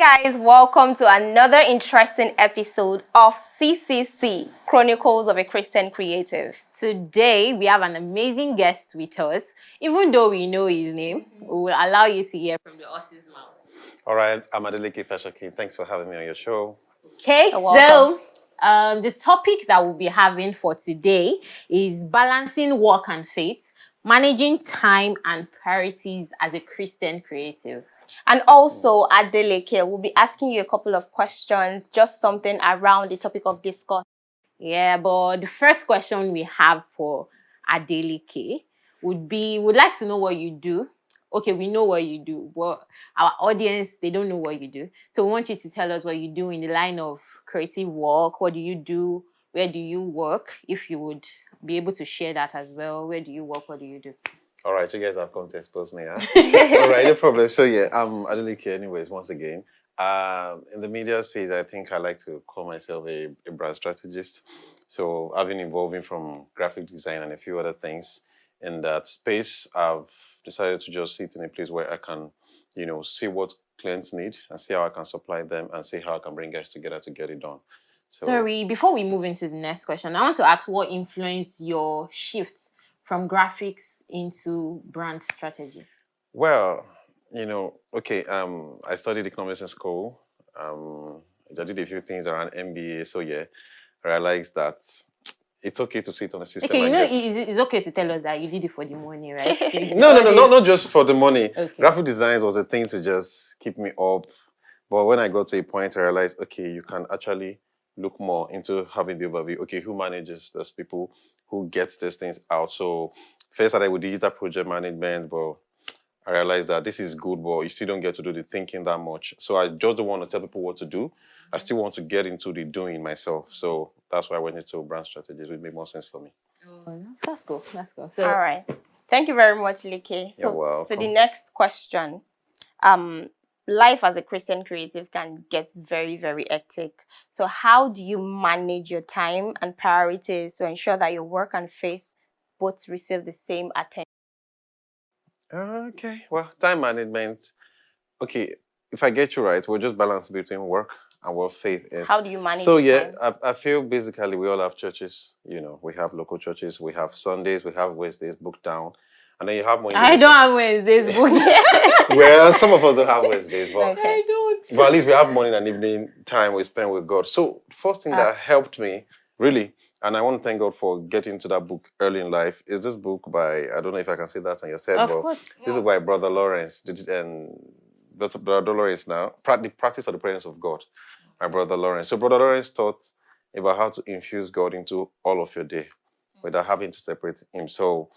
guys, welcome to another interesting episode of CCC, Chronicles of a Christian Creative. Today, we have an amazing guest with us. Even though we know his name, we will allow you to hear from the horse's mouth. All right, I'm Adeleke, Fasakin. Thanks for having me on your show. Okay, Welcome. so the topic that we'll be having for today is balancing work and faith, managing time and priorities as a Christian creative. And also, Adeleke will be asking you a couple of questions, just something around the topic of discussion. Yeah, but the first question we have for Adeleke would be, we'd like to know what you do. Okay, we know what you do, but our audience, they don't know what you do. So we want you to tell us what you do in the line of creative work. What do you do? Where do you work? If you would be able to share that as well. Where do you work? What do you do? All right, you guys have come to expose me, huh? All right, no problem. So yeah, I'm Adeleke anyways, once again. In the media space, I think I like to call myself a brand strategist. So I've been evolving from graphic design and a few other things. In that space, I've decided to just sit in a place where I can, see what clients need and see how I can supply them and see how I can bring guys together to get it done. So, Sorry, before we move into the next question, I want to ask what influenced your shifts from graphics into brand strategy? Well, okay, I studied economics in school. I did a few things around MBA. So yeah, I realized that it's okay to sit on a system. Okay, and it's okay to tell us that you did it for the money, right? No, not just for the money. Okay. Graphic design was a thing to just keep me up. But when I got to a point, I realized, okay, you can actually look more into having the overview. Okay, who manages those people? Who gets these things out? So first I started with digital project management, but I realized that this is good, but you still don't get to do the thinking that much. So I just don't want to tell people what to do. I still want to get into the doing myself. So that's why I went into brand strategies. It would make more sense for me. Oh, that's cool. That's cool. So, All right. Thank you very much, Leke. You're welcome. So the next question, life as a Christian creative can get very, very hectic. So how do you manage your time and priorities to ensure that your work and faith both receive the same attention? Okay, well, time management. Okay, if I get you right, we'll just balance between work and what faith is. How do you manage So your yeah, time? I feel basically we all have churches. We have local churches, we have Sundays, we have Wednesdays booked down, and then you have more. I don't have Wednesdays booked. Well, some of us don't have Wednesdays, but Okay. I don't. But at least we have morning and evening time we spend with God. So first thing that helped me really, and I want to thank God for getting into that book early in life, is this book by, I don't know if I can say that on your set, Of but course. this is by Brother Lawrence. And Brother Lawrence now, the practice of the presence of God, my Brother Lawrence. So Brother Lawrence taught about how to infuse God into all of your day without having to separate him. So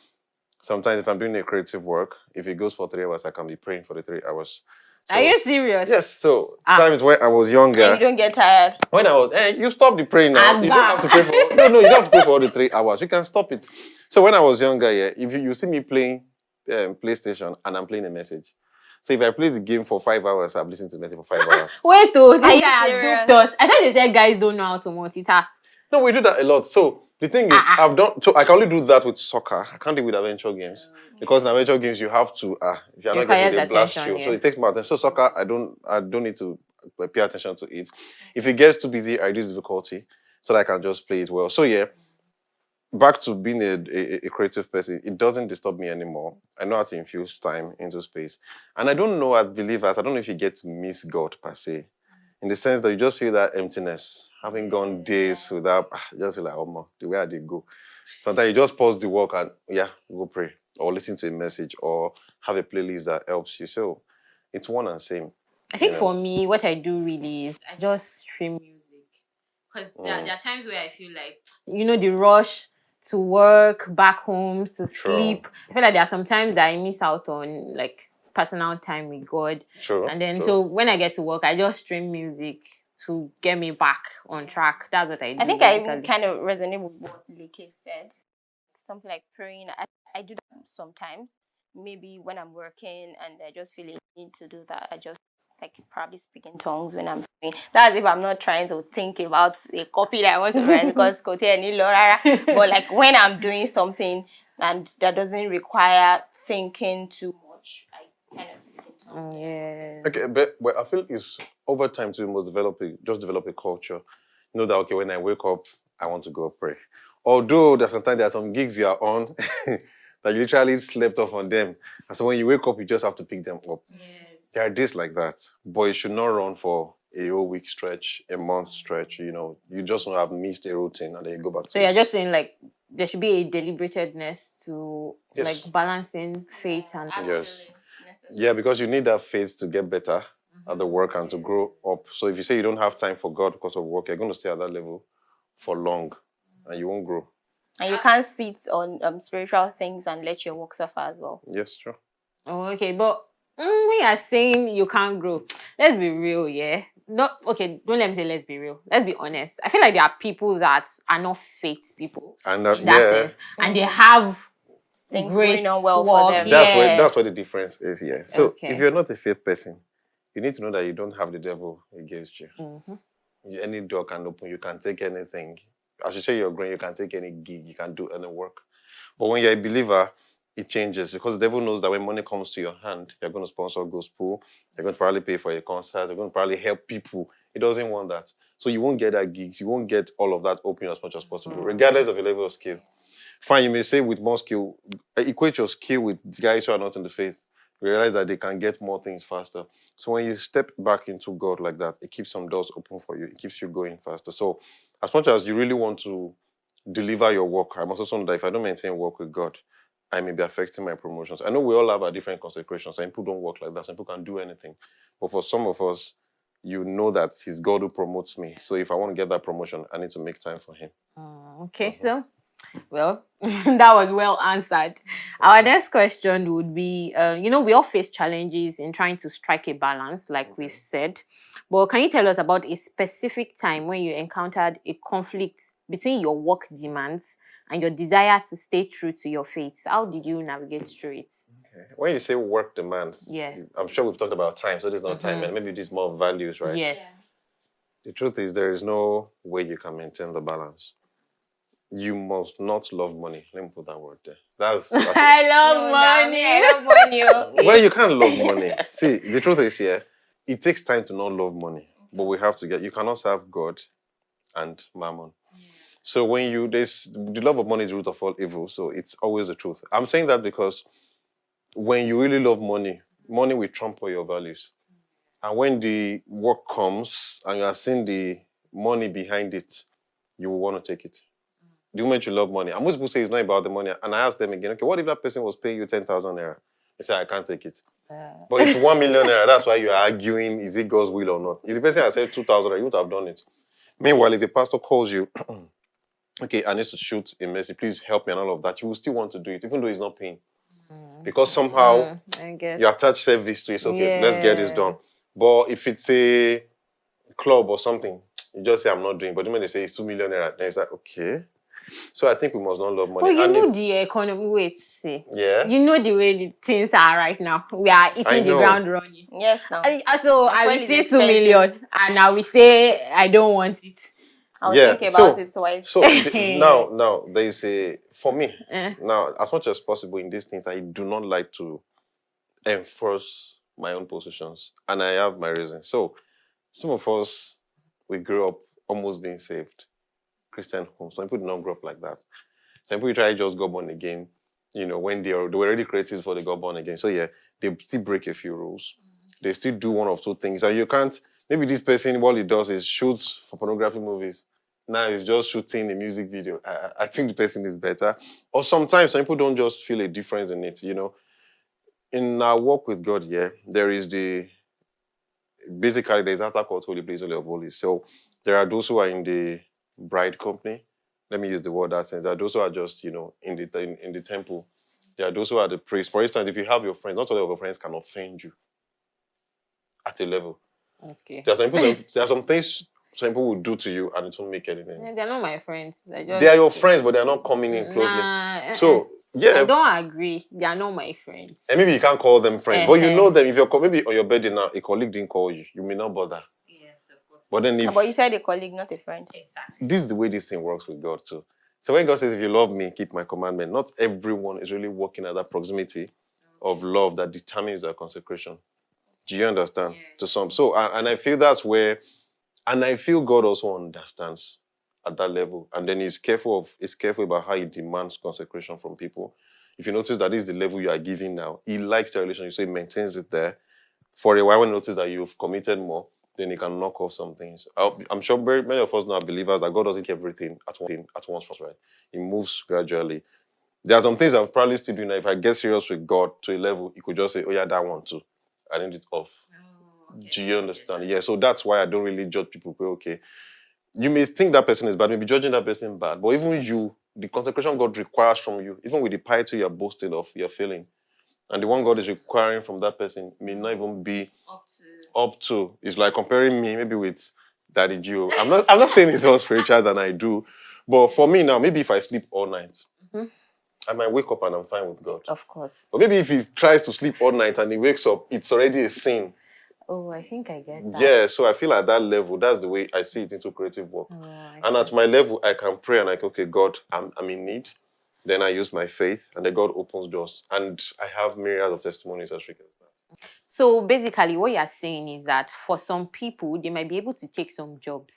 sometimes if I'm doing a creative work, if it goes for 3 hours, I can be praying for the 3 hours. So, Are you serious? yes. So times when I was younger, And you don't get tired. when I was, you stop the praying now. You don't have to pray for. No, you don't have to pray for all the 3 hours. You can stop it. So when I was younger, yeah, if you see me playing PlayStation and I'm playing a message. So if I play the game for 5 hours, I'm listening to the message for 5 hours. Wait, this Are you guy serious? duped us. I thought you said guys don't know how to multitask. No, we do that a lot. So the thing is, I can only do that with soccer. I can't do it with adventure games. Because in adventure games, you have to, if you're not getting the blast you. Yeah. So it takes more attention. So soccer, I don't need to pay attention to it. If it gets too busy, I reduce difficulty so that I can just play it well. So yeah, back to being a creative person, it doesn't disturb me anymore. I know how to infuse time into space. And I don't know, as believers, I don't know if you get to miss God per se. In the sense that you just feel that emptiness, having gone days without, just feel like, oh, man, the way I did go. Sometimes you just pause the work and, go pray or listen to a message or have a playlist that helps you. So it's one and same. I think for me, what I do really is I just stream music. Because there are times where I feel like, the rush to work, back home, to sleep. I feel like there are some times that I miss out on, like, personal time with God. True. And then, so when I get to work, I just stream music to get me back on track. That's what I do. I think I kind of resonate with what Leke said. Something like praying. I do that sometimes. Maybe when I'm working and I just feel a need to do that, I just probably speak in tongues when I'm praying. That's if I'm not trying to think about a copy that I want to write because but like when I'm doing something and that doesn't require thinking too much, I kind of speak in tongues. Yeah. Okay, but I feel it's over time to must develop a culture. You know that okay, when I wake up, I want to go pray. Although sometimes there are some gigs you are on that you literally slept off on them. And so when you wake up, you just have to pick them up. There are days like that. But you should not run for a whole week stretch, a month stretch, You just want to have missed a routine and then you go back So to you're it. just saying like there should be a deliberateness to like Yes. balancing faith and Yes. Yeah, because you need that faith to get better at the work and to grow up. So if you say you don't have time for God because of work, you're going to stay at that level for long and you won't grow. And you can't sit on spiritual things and let your work suffer as well. Yes, true. Oh, okay, but when you're saying you can't grow, let's be real, yeah. Not okay. Don't let me say let's be real. Let's be honest. I feel like there are people that are not faith people And in that yeah, sense, and they have Things great going on well for work. them. Yeah. that's where the difference is here. So Okay. if you're not a faith person, you need to know that you don't have the devil against you. Any door can open, you can take anything. As you say you're growing, you can take any gig, you can do any work. But when you're a believer, it changes because the devil knows that when money comes to your hand, you're going to sponsor gospel, you're going to probably pay for a concert, you're going to probably help people. He doesn't want that. So you won't get that gigs, you won't get all of that open as much as possible, regardless of your level of skill. Fine, you may say with more skill, equate your skill with the guys who are not in the faith. Realize that they can get more things faster. So when you step back into God like that, it keeps some doors open for you. It keeps you going faster. So as much as you really want to deliver your work, I must also know that if I don't maintain work with God, I may be affecting my promotions. I know we all have our different consecrations. Some people don't work like that. Some people can do anything. But for some of us, you know that it's God who promotes me. So if I want to get that promotion, I need to make time for Him. Okay, so well, that was well answered. Our next question would be, we all face challenges in trying to strike a balance, like we've said. But can you tell us about a specific time when you encountered a conflict between your work demands and your desire to stay true to your faith? How did you navigate through it? Okay. When you say work demands, Yeah. I'm sure we've talked about time, so there's no time, and maybe there's more values, right? Yes. The truth is, there is no way you can maintain the balance. You must not love money. Let me put that word there. That's I love money. I love money. well, you can't love money. See, the truth is here, it takes time to not love money, but we have to you cannot serve God and mammon. So when the love of money is the root of all evil, so it's always the truth. I'm saying that because when you really love money, money will trump all your values. And when the work comes and you are seeing the money behind it, you will want to take it. The moment you love money, and most people say it's not about the money. And I ask them again, okay, what if that person was paying you 10,000 naira? They say, I can't take it. But it's 1 million naira. That's why you're arguing, is it God's will or not? If the person had said 2,000, you would have done it. Meanwhile, if a pastor calls you, okay, I need to shoot a message, please help me and all of that, you will still want to do it, even though he's not paying. Because somehow you attach service to it. Okay, let's get this done. But if it's a club or something, you just say, I'm not doing. But the moment they say it's 2 million naira, then it's like, okay. So I think we must not love money. Well, you know the economy. Wait, see. Yeah. You know the way the things are right now. We are eating the ground running. Yes, now. So I will say 2 million, and I will say I don't want it. I'll think about it twice. So now there is for me now, as much as possible in these things, I do not like to enforce my own positions, and I have my reasons. So some of us, we grew up almost being saved. Christian homes. Some people do not grow up like that. Some people try to just go born again, when they were already created before they got born again. So yeah, they still break a few rules. They still do one of two things. And you can't, maybe this person, what he does is shoots for pornography movies. Now he's just shooting a music video. I think the person is better. Or sometimes some people don't just feel a difference in it, In our walk with God, there is basically there's that called holy place, holy of holies. So there are those who are in the bride company. Let me use the word that sense. There are those who are just, in the temple. There are those who are the priests. For instance, if you have your friends, not all of your friends can offend you at a level. Okay. There are some things some people will do to you and it won't make anything. They're not my friends. They are your friends, but they're not coming in closely. So I don't agree. They are not my friends. And maybe you can't call them friends, but you know them. If you're maybe on your birthday now, a colleague didn't call you, you may not bother. Yes, of course. But then but you said a colleague, not a friend. Exactly. This is the way this thing works with God too. So when God says, if you love me, keep my commandment, not everyone is really working at that proximity of love that determines their consecration. Do you understand? To some. So, and I feel that's where, and I feel God also understands at that level. And then he's careful about how he demands consecration from people. If you notice that this is the level you are giving now, he likes the relationship, so he maintains it there. For a while, when you notice that you've committed more, then he can knock off some things. I'm sure very many of us now are believers that God doesn't keep everything at once, right? He moves gradually. There are some things I'm probably still doing. If I get serious with God to a level, he could just say, "Oh yeah, that one too. I need it off." Do you understand? Yeah. So that's why I don't really judge people. Okay, you may think that person is bad, maybe judging that person bad, but even you, the consecration God requires from you, even with the piety you're boasting of, you're feeling, and the one God is requiring from that person may not even be up to. It's like comparing me maybe with Daddy Gio. I'm not saying he's more spiritual than I do, but for me now, maybe if I sleep all night, I might wake up and I'm fine with God. Of course. But maybe if he tries to sleep all night and he wakes up, it's already a sin. Oh, I think I get that. Yeah, so I feel at that level, that's the way I see it into creative work. And at my level, I can pray and like, okay, God, I'm in need. Then I use my faith and then God opens doors. And I have myriad of testimonies as regards that. So basically what you're saying is that for some people, they might be able to take some jobs.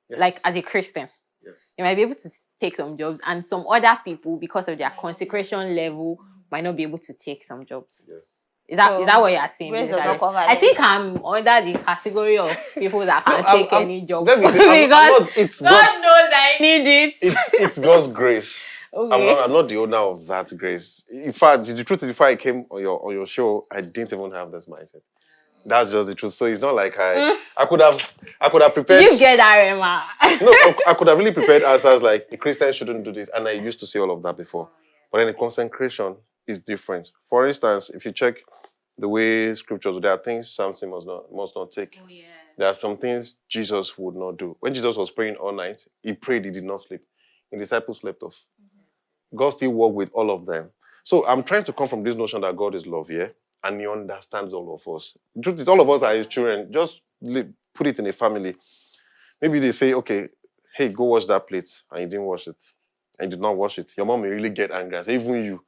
Yes. Like as a Christian. Yes. They might be able to take some jobs, and some other people, because of their consecration level, might not be able to take some jobs. Yes. Is that what you're saying? Grace does not cover I think I'm under the category of people that can take any job. Let me say, because God knows I need it. It's God's grace. Okay. I'm not the owner of that grace. In fact, the truth is, before I came on your show, I didn't even have this mindset. That's just the truth. So it's not like I could have prepared. You get that, Emma. No, I could have really prepared answers like a Christian shouldn't do this, and I used to say all of that before. But then the consecration is different. For instance, if you check the way scriptures, there are things Samson must not take. Oh, yeah. There are some things Jesus would not do. When Jesus was praying all night, he prayed, he did not sleep. The disciples slept off. God still worked with all of them. So I'm trying to come from this notion that God is love, yeah? And he understands all of us. The truth is, all of us are his children. Just put it in a family. Maybe they say, okay, hey, go wash that plate, and you didn't wash it. And you did not wash it. Your mom may really get angry. Say, even you.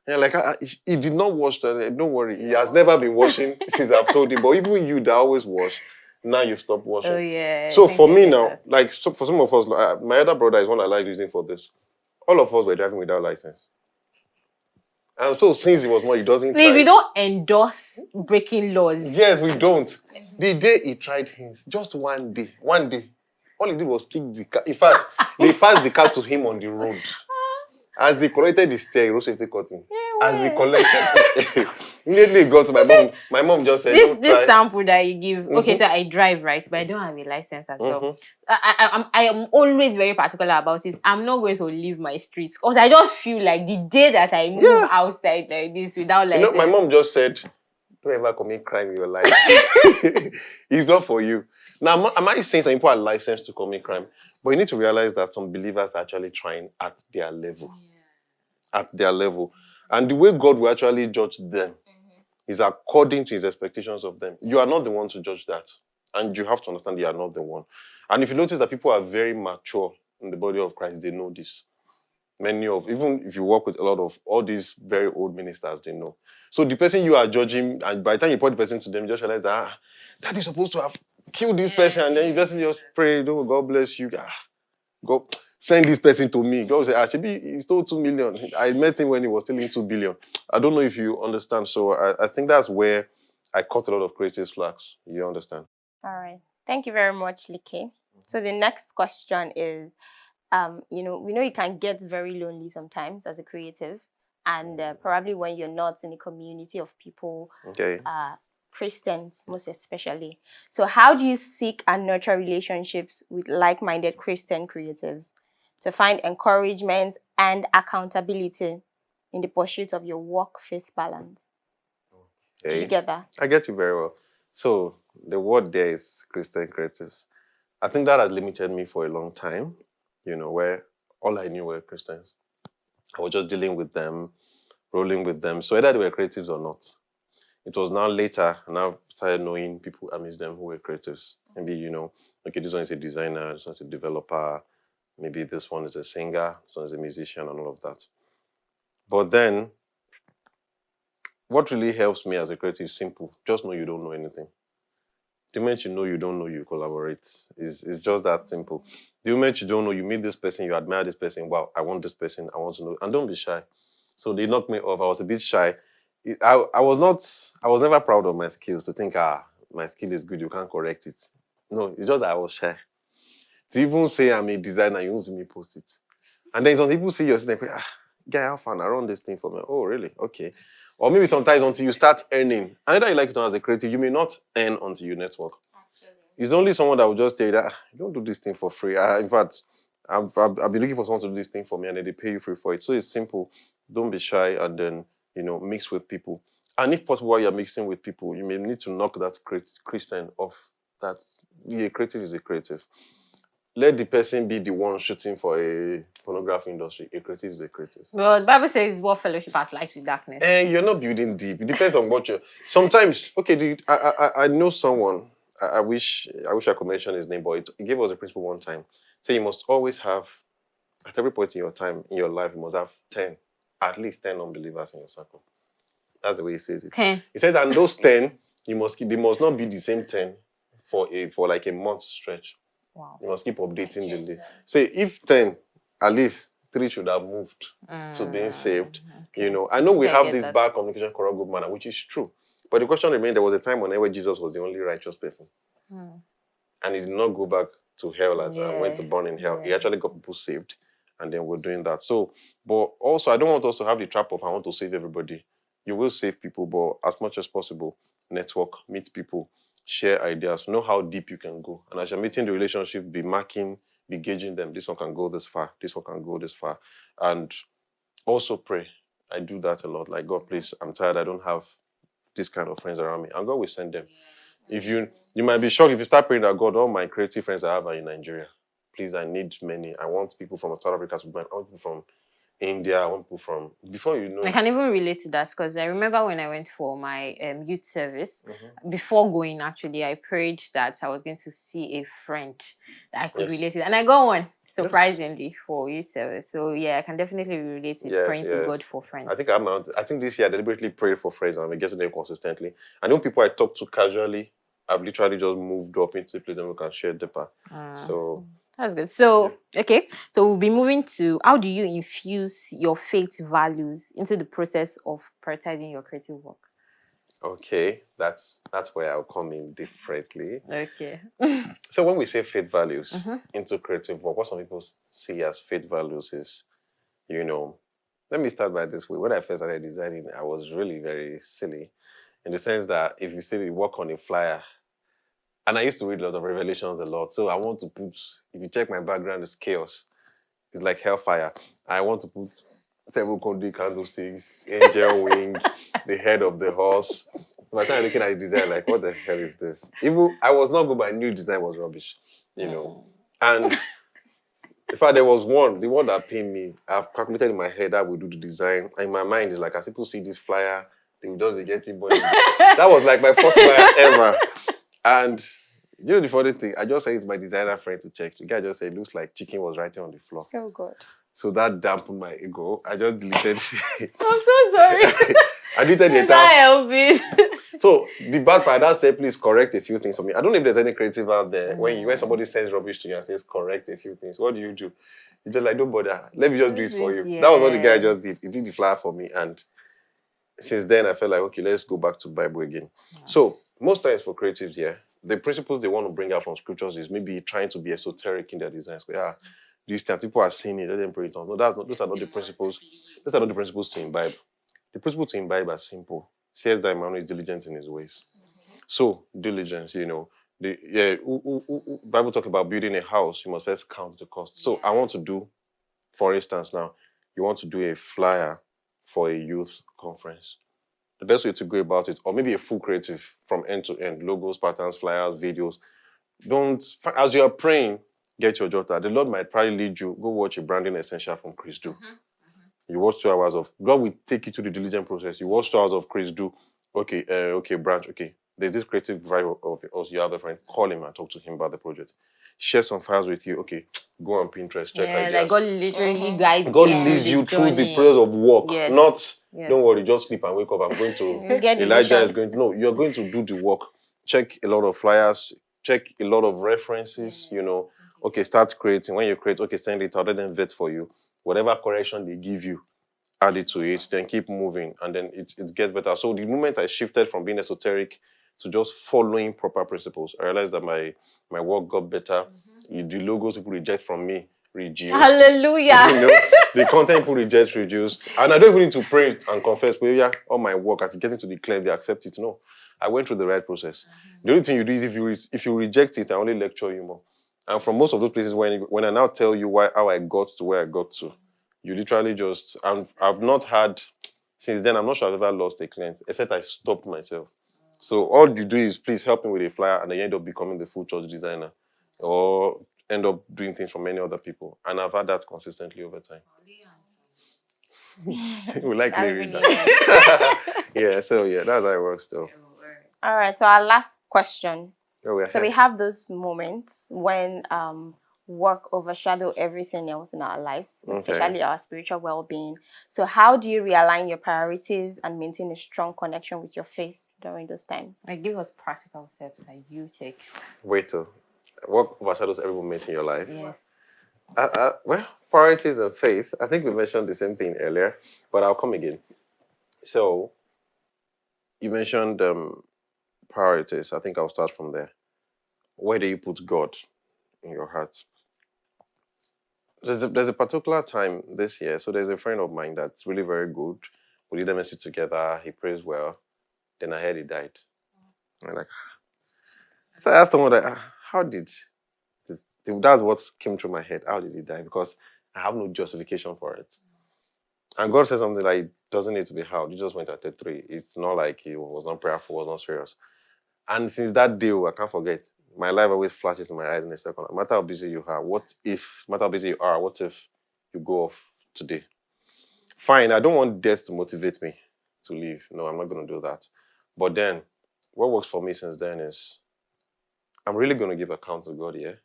And you're like, he did not wash that. Don't worry. He has never been washing since I've told him. But even you that always wash, now you've stopped washing. Oh, yeah. So for me now, like for some of us, my other brother is one I like using for this. All of us were driving without license. And so since he was more, he doesn't Please, we don't endorse breaking laws. Yes, we don't. The day he tried his, just one day, all he did was kick the car. In fact, they passed the car to him on the road. As he collected the steering, road safety cutting. As he collected, immediately he got to my mom. My mom just said, this sample that you give. Okay, so I drive, right? But I don't have a license as well. I am always very particular about it. I'm not going to leave my streets because I just feel like the day that I move outside like this without license. My mom just said, don't ever commit crime in your life. It's not for you. Now, am I saying some people are licensed to commit crime? But you need to realize that some believers are actually trying at their level. At their level. And the way God will actually judge them is according to his expectations of them. You are not the one to judge that. And you have to understand you are not the one. And if you notice that people are very mature in the body of Christ, they know this. Even if you work with a lot of all these very old ministers, they know. So the person you are judging, and by the time you point the person to them, you just realize that that is supposed to have killed this person, and then you just pray, God bless you. God send this person to me. God will say, actually, he stole 2 million. I met him when he was stealing 2 billion. I don't know if you understand. So I think that's where I cut a lot of creative slacks. You understand? All right. Thank you very much, Like. So the next question is, we know you can get very lonely sometimes as a creative, and probably when you're not in a community of people, Christians most especially. So how do you seek and nurture relationships with like-minded Christian creatives to find encouragement and accountability in the pursuit of your work-faith balance? Did you get that? I get you very well. So the word there is Christian creatives. I think that has limited me for a long time, where all I knew were Christians. I was just dealing with them, rolling with them. So either they were creatives or not. It was now later, and I started knowing people amidst them who were creatives. Maybe, okay, this one is a designer, this one is a developer, maybe this one is a singer, this one is a musician, and all of that. But then, what really helps me as a creative is simple. Just know you don't know anything. The moment you know you don't know, you collaborate. It's just that simple. The moment you don't know, you meet this person, you admire this person. Wow, I want this person. I want to know. And don't be shy. So they knocked me off. I was a bit shy. I was not. I was never proud of my skills. To think, my skill is good. You can't correct it. No, it's just that I was shy. To even say I'm a designer, you won't see me post it. And then some people see your thing, like, guy, how fun, I run this thing for me. Oh, really? Okay. Or maybe sometimes until you start earning. And either you like it as a creative, you may not earn until you network. Actually. It's only someone that will just tell you that, you don't do this thing for free. In fact, I've been looking for someone to do this thing for me and then they pay you free for it. So it's simple. Don't be shy and then, mix with people. And if possible, while you're mixing with people, you may need to knock that Christian off. That a creative is a creative. Let the person be the one shooting for a pornography industry. A creative is a creative. Well, the Bible says what fellowship has light with darkness. And you're not building deep. It depends on what you're. Sometimes, okay, I know someone. I wish I could mention his name, but he gave us a principle one time. So you must always have, at every point in your time in your life, you must have at least 10 unbelievers in your circle. That's the way he says it. 10. He says, and those 10, they must not be the same 10 for like a month stretch. Wow. You must keep updating the day. Say if 10, at least 3 should have moved to being saved. Okay. I know we have this bad communication, corrupt good manner, which is true. But the question remains, there was a time whenever Jesus was the only righteous person. And he did not go back to hell and went to burn in hell. He actually got people saved. And then we're doing that. So, but also, I don't want us to have the trap of I want to save everybody. You will save people, but as much as possible, network, meet people, share ideas, know how deep you can go. And as you're meeting the relationship, be marking, be gauging them. This one can go this far. This one can go this far. And also pray. I do that a lot. Like, God, please, I'm tired. I don't have this kind of friends around me. And God will send them. If you might be shocked if you start praying that, God, all my creative friends I have are in Nigeria. Please, I need many. I want people from South Africa to be mine. I want people from India. I want people from, before you know. I can even relate to that because I remember when I went for my youth service, before going, actually, I prayed that I was going to see a friend that I could relate to. And I got one, surprisingly, for youth service. So, yeah, I can definitely relate with praying to God for friends. I think this year I deliberately prayed for friends and I'm getting them consistently. I know people I talk to casually, I've literally just moved up into the place and we can share deeper. So that's good. So, okay. So we'll be moving to how do you infuse your faith values into the process of prioritizing your creative work? Okay, that's where I'll come in differently. Okay. So when we say faith values into creative work, what some people see as faith values is, let me start by this way. When I first started designing, I was really very silly in the sense that if you say you work on a flyer, and I used to read a lot of Revelations a lot. So I want to put, if you check my background, it's chaos. It's like hellfire. I want to put 7 country candlesticks, angel wing, the head of the horse. By the time I'm looking at the design, like, what the hell is this? Even I was not good, but I knew design was rubbish, And in fact, there was the one that pained me. I've calculated in my head that would do the design. And in my mind, it's like, as people see this flyer, they will just be getting money. That was like my first flyer ever. And the funny thing, I just sent it to my designer friend to check. The guy just said, it looks like chicken was writing on the floor. Oh, God. So that dampened my ego. I just deleted it. I'm so sorry. I deleted the entire. So the bad part, that said, please correct a few things for me. I don't know if there's any creative out there. When somebody sends rubbish to you and says, correct a few things, what do? You just like, don't bother. Let me just do it for you. Yeah. That was what the guy just did. He did the flyer for me. And since then, I felt like, okay, let's go back to Bible again. Yeah. So most times for creatives, the principles they want to bring out from scriptures is maybe trying to be esoteric in their designs. These things, people are seeing it, let them bring it on. No, those are not the principles. Those are not the principles to imbibe. The principles to imbibe are simple. Says that man is diligent in his ways. So, diligence, Bible talk about building a house, you must first count the cost. So, I want to do, for instance, now, you want to do a flyer for a youth conference. The best way to go about it, or maybe a full creative from end to end, logos, patterns, flyers, videos. As you are praying, get your jotter. The Lord might probably lead you, go watch a branding essential from Chris Do. You watch 2 hours of, God will take you to the diligent process. You watch 2 hours of Chris Do. Okay, branch, okay. There's this creative vibe of you have a friend, call him and talk to him about the project. share some files with you. Okay, go on Pinterest, check Yeah, ideas. like God literally guides God you leads through you the through the journey. process of work, Yes. not Yes. don't worry, just sleep and wake up. I'm going to You get the Elijah is vision. going to no, you're going to do the work. Check a lot of flyers, check a lot of references, you know. Okay, start creating. When you create, okay, send it out, let them vet for you. Whatever correction they give you, add it to it, then keep moving, and then it gets better. So the moment I shifted from being esoteric to just following proper principles, I realized that my work got better. The logos people reject from me reduced. Hallelujah. You know, the content people reject reduced. And I don't even need to pray and confess, but yeah, all my work as getting to declare, they accept it. No, I went through the right process. The only thing you do is if you reject it, I only lecture you more. And from most of those places, when I now tell you how I got to where I got to, you literally just, I've not had, since then, I'm not sure I've ever lost a client, except I stopped myself. So all you do is please help me with a flyer, and then you end up becoming the full church designer, or end up doing things for many other people. And I've had that consistently over time. We like That's read really that. Yeah, so yeah, that's how it works though. All right, so our last question. Oh, we're So we here. have those moments when work overshadow everything else in our lives, especially our spiritual well-being. So how do you realign your priorities and maintain a strong connection with your faith during those times? Like, give us practical steps that you take. Wait till what overshadows every moment in your life? Yes. Well, priorities and faith. I think we mentioned the same thing earlier, but I'll come again. So you mentioned priorities. I think I'll start from there. Where do you put God in your heart? There's a particular time this year. So there's a friend of mine that's really very good. We did MSc together. He prays well. Then I heard he died. I'm like, so I asked someone that, how did this? That's what came through my head. How did he die? Because I have no justification for it. And God said something like, it doesn't need to be how. He just went at 3. It's not like he was not prayerful, was not serious. And since that day, I can't forget. My life always flashes in my eyes in a second. No matter how busy you are, what if you go off today? Fine, I don't want death to motivate me to leave. No, I'm not going to do that. But then, what works for me since then is I'm really going to give account to God here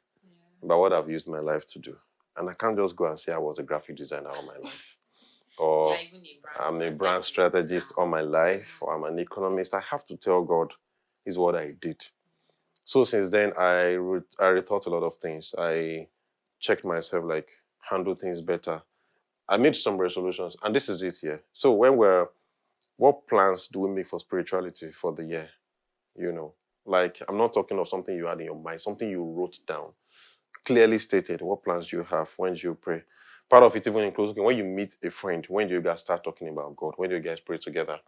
about what I've used my life to do. And I can't just go and say I was a graphic designer all my life. Or I'm a brand strategist all my life, or I'm an economist. I have to tell God is what I did. So since then, I rethought a lot of things. I checked myself, like, handle things better. I made some resolutions, and this is it here. So what plans do we make for spirituality for the year? You know, like, I'm not talking of something you had in your mind, something you wrote down, clearly stated. What plans do you have? When do you pray? Part of it even includes, okay, when you meet a friend, when do you guys start talking about God? When do you guys pray together?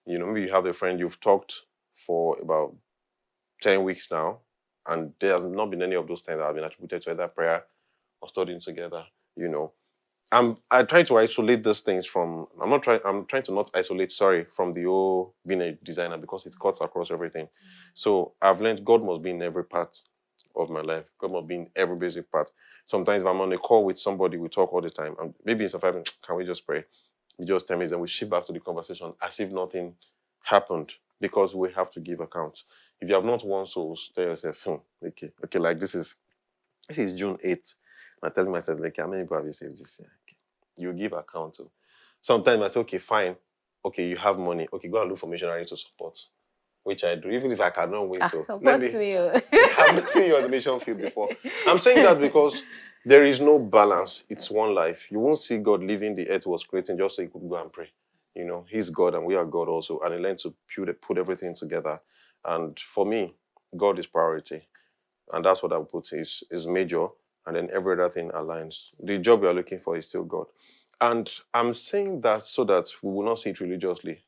You know, maybe you have a friend you've talked for about 10 weeks now, and there has not been any of those things that have been attributed to either prayer or studying together, you know. I try to isolate these things from, I'm trying to not isolate, from the whole being a designer, because it cuts across everything. So I've learned God must be in every part of my life. God must be in every basic part. Sometimes if I'm on a call with somebody, we talk all the time, and maybe it's a 5 minutes, can we just pray? We just 10 minutes, and we shift back to the conversation as if nothing happened, because we have to give account. If you have not won souls, tell yourself, okay, like this is June 8th. I'm telling myself, like, how many people have you saved this year? Okay. You give account to. Sometimes I say, okay, fine. Okay, you have money. Okay, go and look for missionaries to support, which I do, even if I cannot win. So let me. I've not seen you on the mission field before. I'm saying that because there is no balance. It's one life. You won't see God leaving the earth was creating just so he could go and pray. You know, he's God and we are God also. And he learned to put everything together. And for me, God is priority. And that's what I would put is major, and then every other thing aligns. The job we are looking for is still God. And I'm saying that so that we will not see it religiously.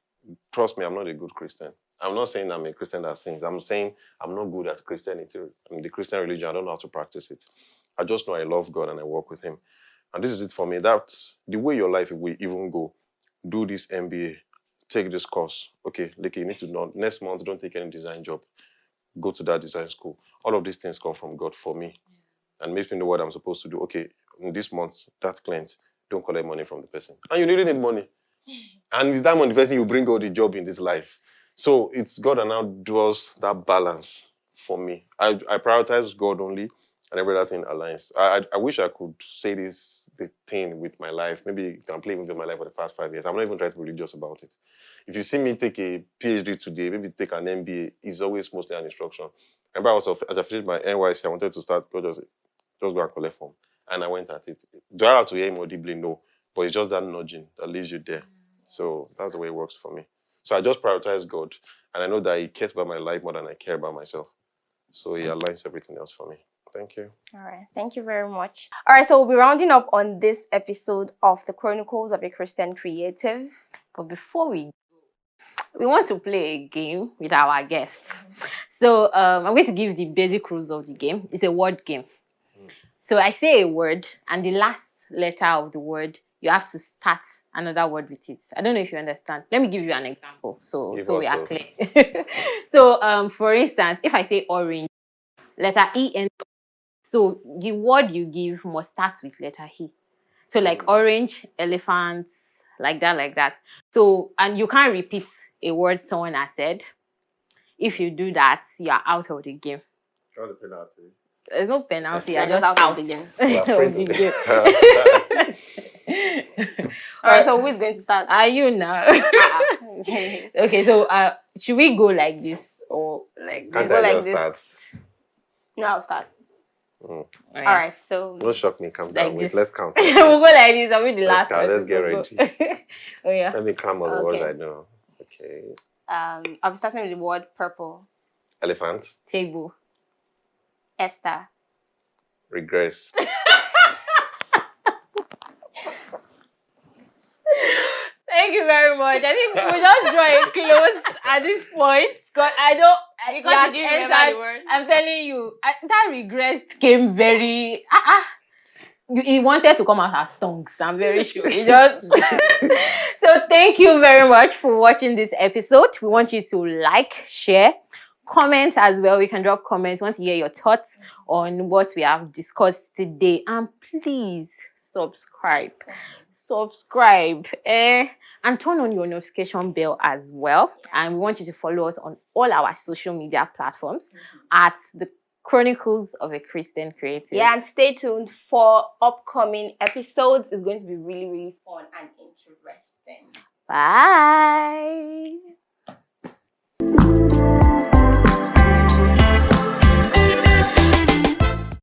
Trust me, I'm not a good Christian. I'm not saying I'm a Christian that sings. I'm saying I'm not good at Christianity. I mean, the Christian religion, I don't know how to practice it. I just know I love God and I work with him. And this is it for me. That's the way your life will even go. Do this MBA. Take this course. Okay, like you need to know. Next month, don't take any design job. Go to that design school. All of these things come from God for me and makes me know what I'm supposed to do. Okay, in this month, that client, don't collect money from the person. And you really need money. And it's that money the person you bring all the job in this life. So it's God that now draws that balance for me. I prioritize God only. and every other thing aligns. I wish I could say the thing with my life. Maybe you can play with my life for the past 5 years. I'm not even trying to be religious about it. If you see me take a PhD today, maybe take an MBA, it's always mostly an instruction. I remember as I finished my NYC, I wanted to start just go and collect form. And I went at it. Do I have to hear him audibly? No. But it's just that nudging that leads you there. So that's the way it works for me. So I just prioritize God. And I know that He cares about my life more than I care about myself. So He aligns everything else for me. Thank you. All right. Thank you very much. All right. So we'll be rounding up on this episode of the Chronicles of a Christian Creative. But before we want to play a game with our guests. So I'm going to give the basic rules of the game. It's a word game. So I say a word, and the last letter of the word, you have to start another word with it. I don't know if you understand. Let me give you an example. So we are clear. So for instance, if I say orange, letter E ends. So the word you give must start with letter E. So like orange, elephants, like that. So, and you can't repeat a word someone has said. If you do that, you are out of the game. What's the penalty? There's no penalty. You're You're just out of the game. All right. So who is going to start? Are you now? Okay. So should we go like this or like Can't go I like just this? start? No, I'll start. All All right. So Don't shock me. Calm down. Like Wait, this. let's count. We'll go like this. I'll be the last count. Let's person get to go. ready. Oh yeah. Let me cram all the words Okay. I know. Okay. I'll be starting with the word purple. Elephant. Table. Esther. Regress. Thank you very much. I think we'll just draw a close at this point. Because I don't. Because you didn't remember the word. I'm telling you, that regret came very. He wanted to come out as tongues. I'm very sure. He just. So thank you very much for watching this episode. We want you to like, share, comment as well. You can drop comments once you hear your thoughts on what we have discussed today, and please subscribe and turn on your notification bell as well. And we want you to follow us on all our social media platforms at the Chronicles of a Christian Creative. Yeah, and stay tuned for upcoming episodes. It's going to be really, really fun and interesting. Bye.